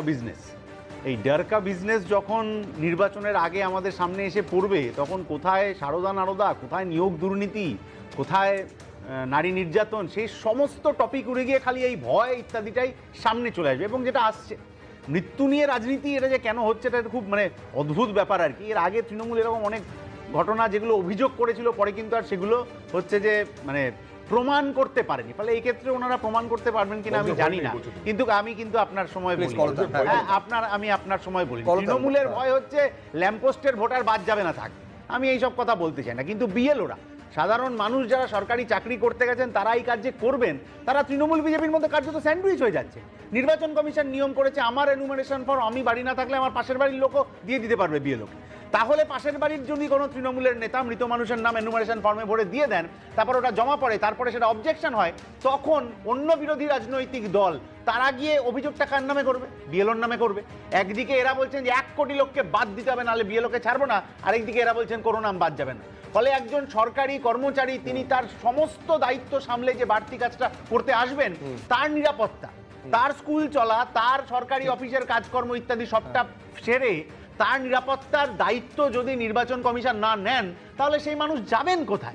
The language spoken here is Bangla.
বিজনেস। এই ডারকা বিজনেস যখন নির্বাচনের আগে আমাদের সামনে এসে পড়বে, তখন কোথায় সারদা নারদা, কোথায় নিয়োগ দুর্নীতি, কোথায় নারী নির্যাতন, সেই সমস্ত টপিক উড়ে গিয়ে খালি এই ভয় ইত্যাদিটাই সামনে চলে আসবে। এবং যেটা আসছে মৃত্যু নিয়ে রাজনীতি, এটা যে কেন হচ্ছে এটা খুব অদ্ভুত ব্যাপার আর কি। এর আগে তৃণমূল এরকম অনেক ঘটনা যেগুলো অভিযোগ করেছিল, পরে কিন্তু আর সেগুলো হচ্ছে যে প্রমাণ করতে পারেনি। ফলে এই ক্ষেত্রে ওনারা প্রমাণ করতে পারবেন কিনা আমি জানি না, কিন্তু আমি কিন্তু আপনার সময় বলি, আমি আপনার সময় বলি, তৃণমূলের ভয় হচ্ছে ল্যাম্পপোস্টের ভোটার বাদ যাবে না থাক। আমি এইসব কথা বলতে চাই না, কিন্তু বিএলওরা, সাধারণ মানুষ যারা সরকারি চাকরি করতে গেছেন তারা এই কাজ যে করবেন, তারা তৃণমূল বিজেপির মধ্যে কার্যত স্যান্ডউইচ হয়ে যাচ্ছে। নির্বাচন কমিশন নিয়ম করেছে আমার এনুমারেশন ফর্ম আমি বাড়ি না থাকলে আমার পাশের বাড়ির লোকও দিয়ে দিতে পারবে বিএলওকে। তাহলে পাশের বাড়ির যদি কোনো তৃণমূলের নেতা মৃত মানুষের নাম এনুমারেশন ফর্মে ভরে দিয়ে দেন, তারপর ওটা জমা পড়ে, তারপরে সেটা অবজেকশন হয়, তখন অন্য বিরোধী রাজনৈতিক দল তারা গিয়ে অভিযোগটা কার নামে করবে? বিএলওর নামে করবে। একদিকে এরা বলছেন যে 1 কোটি লোককে বাদ দিতে হবে, নাহলে বিএলওকে ছাড়বো না, আরেকদিকে এরা বলছেন কোনো নাম বাদ যাবে না। ফলে একজন সরকারি কর্মচারী তিনি তার সমস্ত দায়িত্ব সামলে যে বাড়তি কাজটা করতে আসবেন, তার নিরাপত্তা, তার স্কুল চলা, তার সরকারি অফিসের কাজকর্ম ইত্যাদি সবটা সেরে তার নিরাপত্তার দায়িত্ব যদি নির্বাচন কমিশন না নেন, তাহলে সেই মানুষ যাবেন কোথায়?